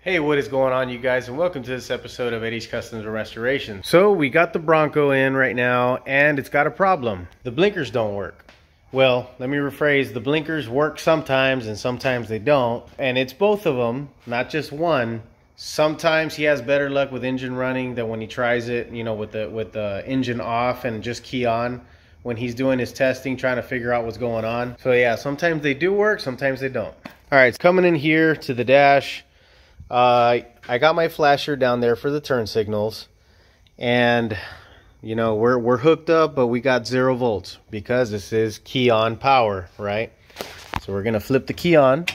Hey, what is going on, you guys, and welcome to this episode of Eddie's Customs and Restoration. So we got the Bronco in right now, and it's got a problem. The blinkers don't work. Well, let me rephrase. The blinkers work sometimes, and sometimes they don't. And it's both of them, not just one. Sometimes he has better luck with engine running than when he tries it, you know, with the engine off and just key on when he's doing his testing, trying to figure out what's going on. So yeah, sometimes they do work, sometimes they don't. All right, it's coming in here to the dash. I got my flasher down there for the turn signals, and you know, we're hooked up, but we got 0 volts because this is key on power, right? So we're gonna flip the key on,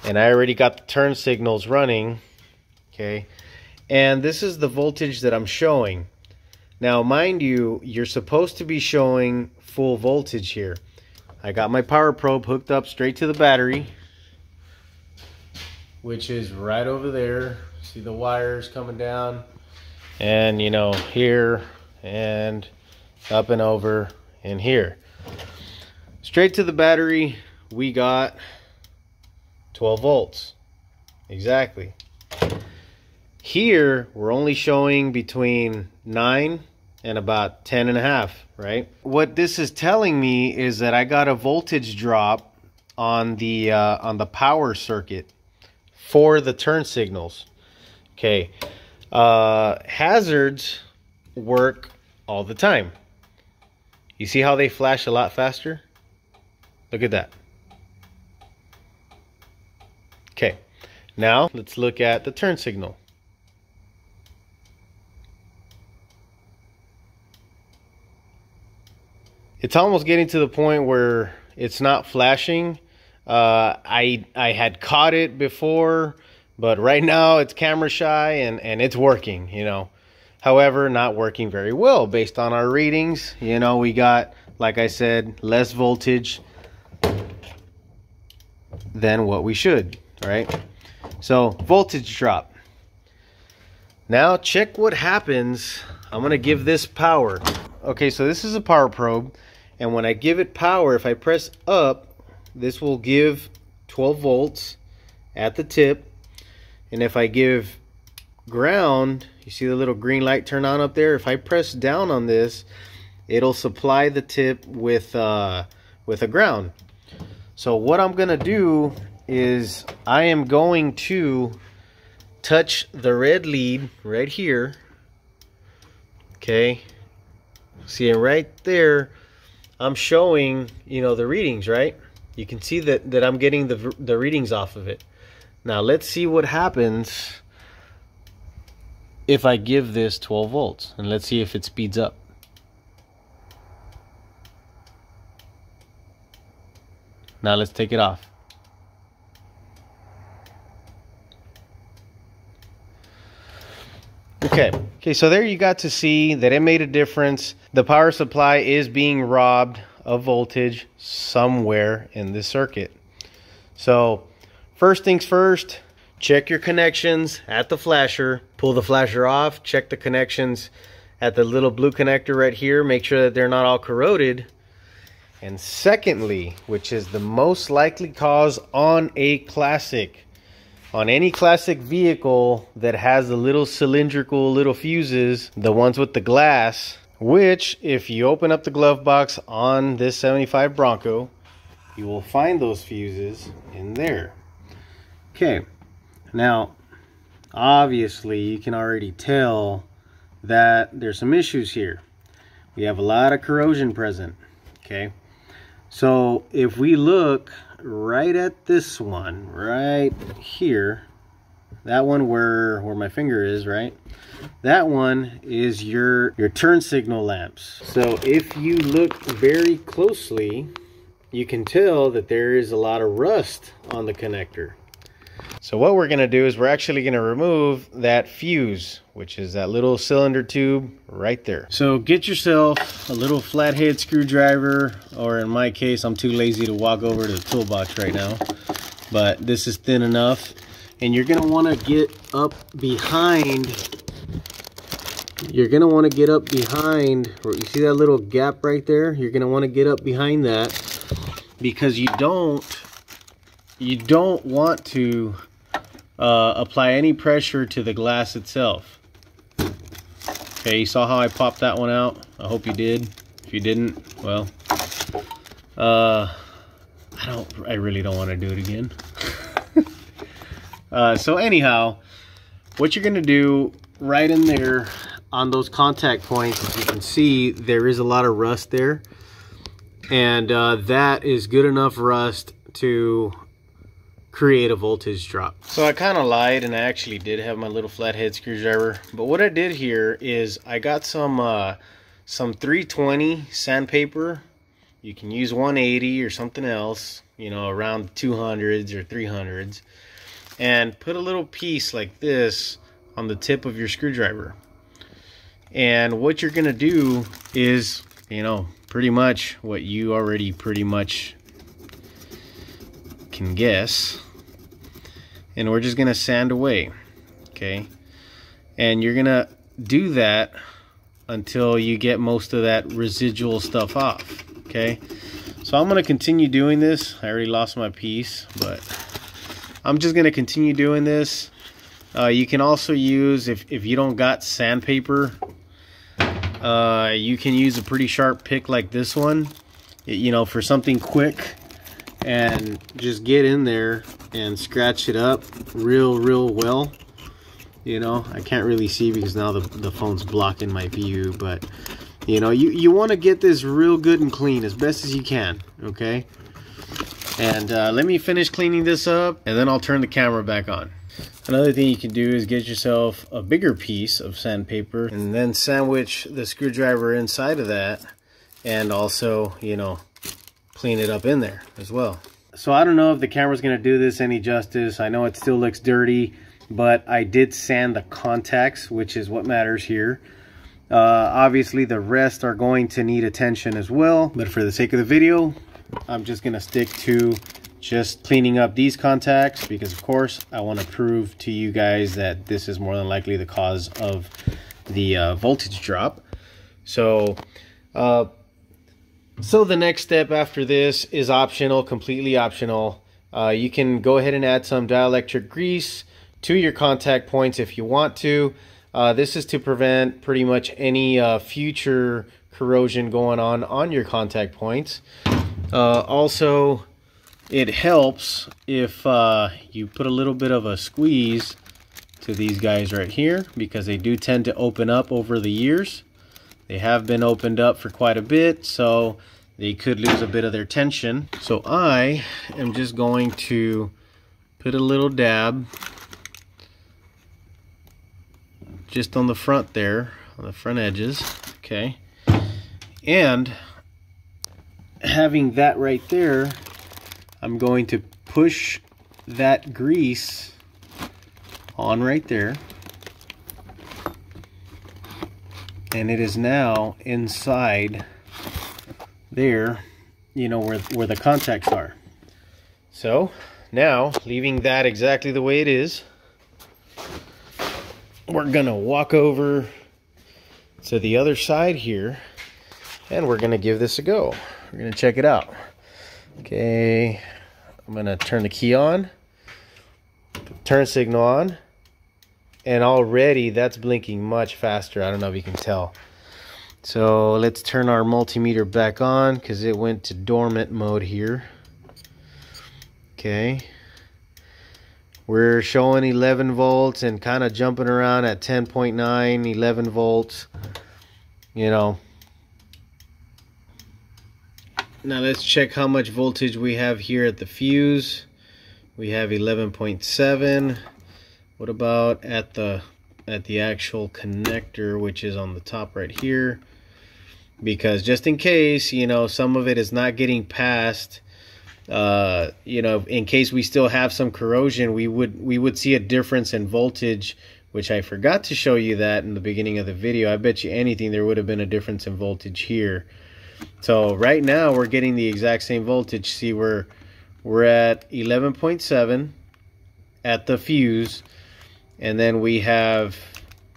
and I already got the turn signals running, okay? And this is the voltage that I'm showing. Now, mind you, you're supposed to be showing full voltage here. I got my power probe hooked up straight to the battery, which is right over there. See the wires coming down, and you know, here and up and over and here. Straight to the battery, we got 12 volts. Exactly. Here, we're only showing between 9 and about 10.5, right? What this is telling me is that I got a voltage drop on the power circuit for the turn signals. Okay, hazards work all the time. You see how they flash a lot faster? Look at that. Okay, now let's look at the turn signal. It's almost getting to the point where it's not flashing. I had caught it before, but right now it's camera shy and it's working, you know. However, not working very well based on our readings. You know, we got, like I said, less voltage than what we should, right? So voltage drop. Now check what happens. I'm gonna give this power. Okay, so this is a power probe, and when I give it power, if I press up, this will give 12 volts at the tip. And if I give ground, you see the little green light turn on up there? If I press down on this, it'll supply the tip with a ground. So what I'm gonna do is I am going to touch the red lead right here. Okay, see, right there I'm showing, you know, the readings, right? You can see that I'm getting the readings off of it. Now let's see what happens if I give this 12 volts, and let's see if it speeds up. Now let's take it off. Okay, so there you got to see that it made a difference. The power supply is being robbed of voltage somewhere in this circuit. So first things first, check your connections at the flasher. Pull the flasher off, check the connections at the little blue connector right here. Make sure that they're not all corroded. And secondly, which is the most likely cause on a classic, on any classic vehicle that has the little cylindrical little fuses, the ones with the glass, which if you open up the glove box on this 75 Bronco, you will find those fuses in there. Okay, now obviously you can already tell that there's some issues here. We have a lot of corrosion present. Okay, so if we look right at this one right here, that one where my finger is, right? That one is your turn signal lamps. So if you look very closely, you can tell that there is a lot of rust on the connector. So what we're gonna do is we're actually gonna remove that fuse, which is that little cylinder tube right there. So get yourself a little flathead screwdriver, or in my case, I'm too lazy to walk over to the toolbox right now, but this is thin enough. And you're gonna wanna get up behind, or you see that little gap right there? You're gonna wanna get up behind that, because you don't want to apply any pressure to the glass itself. Okay, you saw how I popped that one out? I hope you did. If you didn't, well, I really don't want to do it again. So anyhow, what you're gonna do right in there on those contact points, as you can see, there is a lot of rust there, and that is good enough rust to create a voltage drop. So I kind of lied, and I actually did have my little flathead screwdriver, but what I did here is I got some 320 sandpaper. You can use 180 or something else, you know, around 200s or 300s, and put a little piece like this on the tip of your screwdriver. And what you're gonna do is, you know, pretty much what you already pretty much can guess, and we're just gonna sand away, okay? And you're gonna do that until you get most of that residual stuff off, okay? So I'm gonna continue doing this. I already lost my piece, but I'm just gonna continue doing this. You can also use, if you don't got sandpaper, you can use a pretty sharp pick like this one, you know, for something quick, and just get in there and scratch it up real well. You know, I can't really see because now the phone's blocking my view, but you know, you want to get this real good and clean as best as you can, okay? And let me finish cleaning this up, and then I'll turn the camera back on. Another thing you can do is get yourself a bigger piece of sandpaper and then sandwich the screwdriver inside of that, and also, you know, clean it up in there as well. So I don't know if the camera's going to do this any justice. I know it still looks dirty, but I did sand the contacts, which is what matters here. Obviously the rest are going to need attention as well, but for the sake of the video, I'm just going to stick to just cleaning up these contacts, because of course I want to prove to you guys that this is more than likely the cause of the voltage drop. So the next step after this is optional, completely optional. You can go ahead and add some dielectric grease to your contact points if you want to. This is to prevent pretty much any future corrosion going on your contact points. Also, it helps if you put a little bit of a squeeze to these guys right here, because they do tend to open up over the years. They have been opened up for quite a bit, so they could lose a bit of their tension. So I am just going to put a little dab just on the front there, on the front edges, okay? And having that right there, I'm going to push that grease on right there, and it is now inside there, you know, where the contacts are. So now, leaving that exactly the way it is, we're gonna walk over to the other side here, and we're gonna give this a go. We're gonna check it out. Okay, I'm gonna turn the key on, turn signal on, and already that's blinking much faster. I don't know if you can tell. So let's turn our multimeter back on, because it went to dormant mode here. Okay, we're showing 11 volts and kind of jumping around at 10.9, 11 volts, you know. Now let's check how much voltage we have here at the fuse. We have 11.7. What about at the actual connector, which is on the top right here? Because just in case, you know, some of it is not getting past, you know, in case we still have some corrosion, we would see a difference in voltage, which I forgot to show you that in the beginning of the video. I bet you anything there would have been a difference in voltage here. So right now we're getting the exact same voltage. See, we're at 11.7 at the fuse, and then we have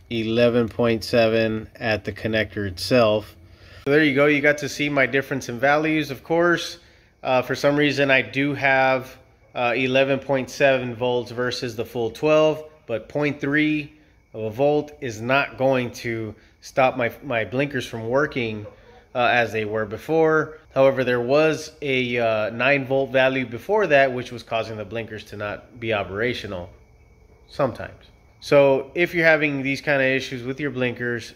11.7 at the connector itself. So there you go. You got to see my difference in values. Of course, for some reason I do have 11.7 volts versus the full 12, but 0.3 of a volt is not going to stop my blinkers from working as they were before. However, there was a 9 volt value before that, which was causing the blinkers to not be operational sometimes. So if you're having these kind of issues with your blinkers,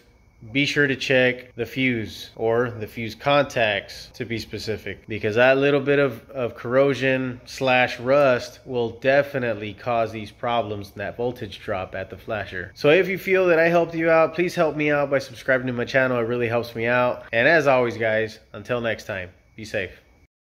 be sure to check the fuse, or the fuse contacts to be specific, because that little bit of corrosion / rust will definitely cause these problems and that voltage drop at the flasher. So if you feel that I helped you out, please help me out by subscribing to my channel. It really helps me out. And as always, guys, until next time, be safe.